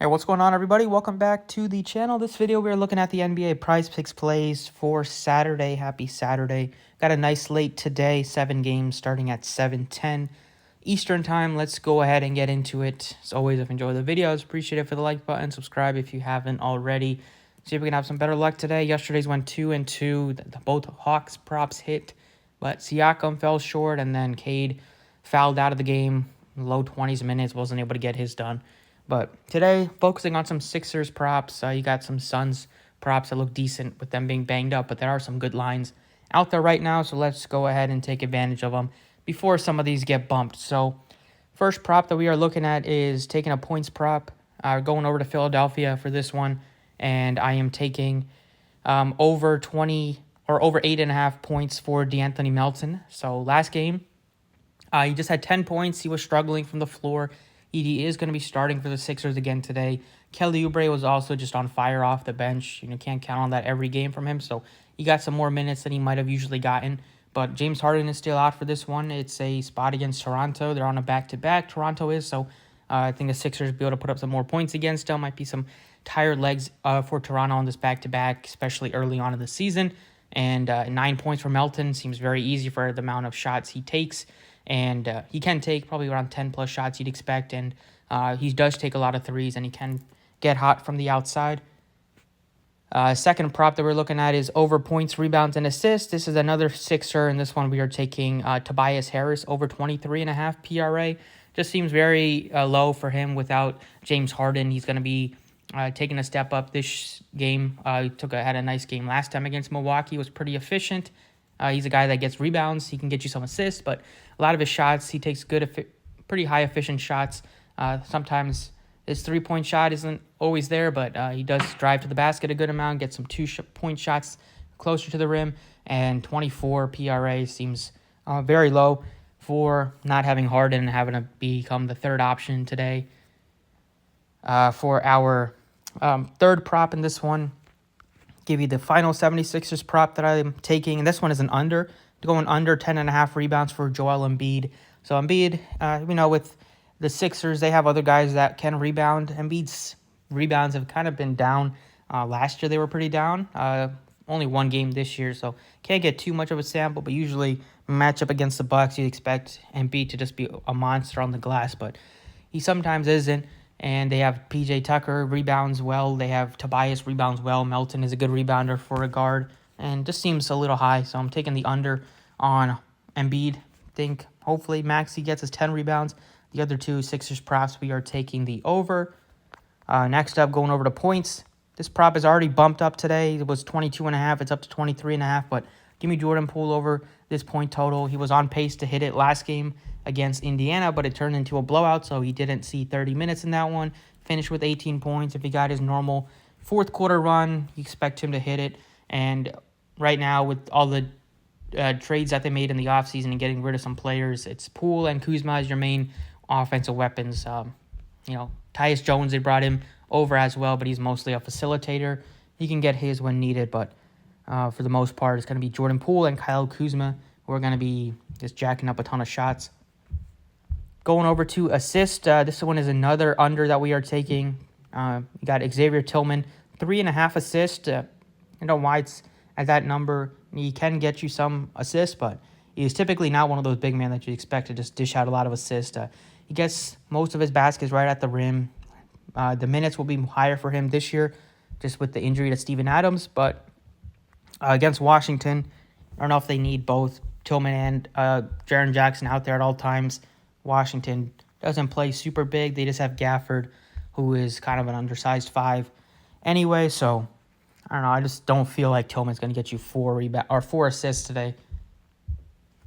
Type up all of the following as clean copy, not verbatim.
Hey, what's going on, everybody? Welcome back to the channel. This video, we're looking at the NBA Prizepicks plays for Saturday. Happy Saturday. Got a nice slate today, 7 games starting at 7:10 Eastern Time. Let's go ahead and get into it. As always, if you enjoy the videos, appreciate it for the like button. Subscribe if you haven't already. See if we can have some better luck today. Yesterday's went 2-2. Both Hawks props hit, but Siakam fell short, and then Cade fouled out of the game. Low 20s minutes, wasn't able to get his done. But today, focusing on some Sixers props. You got some Suns props that look decent with them being banged up, but there are some good lines out there right now, so let's go ahead and take advantage of them before some of these get bumped. So first prop that we are looking at is taking a points prop, going over to Philadelphia for this one, and I am taking over 20 or over 8.5 points for DeAnthony Melton. So last game, he just had 10 points. He was struggling from the floor. He is going to be starting for the Sixers again today. Kelly Oubre was also just on fire off the bench. Can't count on that every game from him. So he got some more minutes than he might have usually gotten. But James Harden is still out for this one. It's a spot against Toronto. They're on a back-to-back. Toronto is. So I think the Sixers will be able to put up some more points against them. Might be some tired legs for Toronto on this back-to-back, especially early on in the season. And 9 points for Melton seems very easy for the amount of shots he takes. And he can take probably around 10-plus shots you'd expect. And he does take a lot of threes, and he can get hot from the outside. Second prop that we're looking at is over points, rebounds, and assists. This is another Sixer, and this one we are taking Tobias Harris over 23.5 PRA. Just seems very low for him without James Harden. He's going to be taking a step up this game. He had a nice game last time against Milwaukee. Was pretty efficient. He's a guy that gets rebounds. He can get you some assists, but a lot of his shots, he takes pretty high efficient shots. Sometimes his three-point shot isn't always there, but he does drive to the basket a good amount, get some two-point shots closer to the rim, and 24 PRA seems very low for not having Harden and having to become the third option today. For our third prop in this one, give you the final 76ers prop that I'm taking, and this one is an under, going under 10.5 rebounds for Joel Embiid. So Embiid, with the Sixers, they have other guys that can rebound. Embiid's rebounds have kind of been down. Last year they were pretty down. Only one game this year, so can't get too much of a sample, but usually match up against the Bucks, you'd expect Embiid to just be a monster on the glass, but he sometimes isn't. And they have PJ Tucker rebounds well. They have Tobias rebounds well. Melton is a good rebounder for a guard. And just seems a little high. So I'm taking the under on Embiid. Think hopefully Maxey gets his 10 rebounds. The other two Sixers props, we are taking the over. Next up, going over to points. This prop is already bumped up today. It was 22.5. It's up to 23.5. But give me Jordan Poole over this point total. He was on pace to hit it last game against Indiana, but it turned into a blowout, so he didn't see 30 minutes in that one. Finished with 18 points. If he got his normal fourth quarter run, you expect him to hit it. And right now, with all the trades that they made in the offseason and getting rid of some players, it's Poole and Kuzma as your main offensive weapons. Tyus Jones, they brought him over as well, but he's mostly a facilitator. He can get his when needed, but for the most part, it's going to be Jordan Poole and Kyle Kuzma who are going to be just jacking up a ton of shots. Going over to assist, this one is another under that we are taking. You got Xavier Tillman, 3.5 assists. I don't know why it's at that number. He can get you some assists, but he's typically not one of those big men that you expect to just dish out a lot of assists. He gets most of his baskets right at the rim. The minutes will be higher for him this year, just with the injury to Steven Adams. But against Washington, I don't know if they need both Tillman and Jaren Jackson out there at all times. Washington doesn't play super big. They just have Gafford, who is kind of an undersized 5 anyway. So, I don't know. I just don't feel like Tillman's going to get you 4 assists today.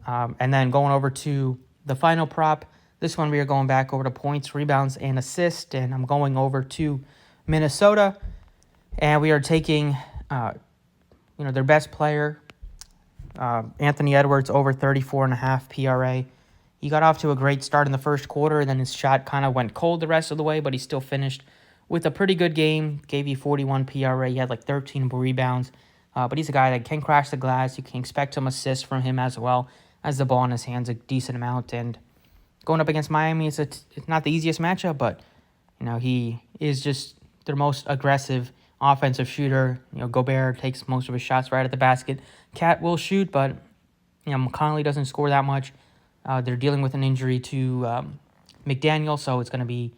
And then going over to the final prop, this one we are going back over to points, rebounds, and assists. And I'm going over to Minnesota. And we are taking, their best player, Anthony Edwards, over 34.5 PRA. He got off to a great start in the first quarter, and then his shot kind of went cold the rest of the way, but he still finished with a pretty good game. Gave you 41 PRA. He had like 13 rebounds. But he's a guy that can crash the glass. You can expect some assists from him as well, as the ball in his hands a decent amount. And going up against Miami, it's not the easiest matchup, but he is just their most aggressive offensive shooter. Gobert takes most of his shots right at the basket. Cat will shoot, but Conley doesn't score that much. They're dealing with an injury to McDaniel, so it's going to be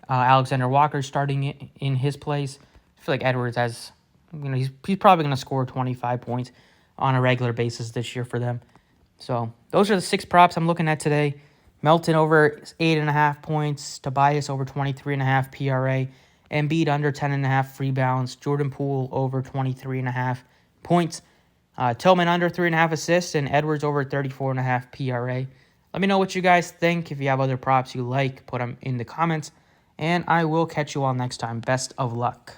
Alexander Walker starting in his place. I feel like Edwards has, he's probably going to score 25 points on a regular basis this year for them. So those are the 6 props I'm looking at today. Melton over 8.5 points. Tobias over 23.5 PRA. Embiid under 10.5 rebounds. Jordan Poole over 23.5 points. Tillman under 3.5 assists. And Edwards over 34.5 PRA. Let me know what you guys think. If you have other props you like, put them in the comments. And I will catch you all next time. Best of luck.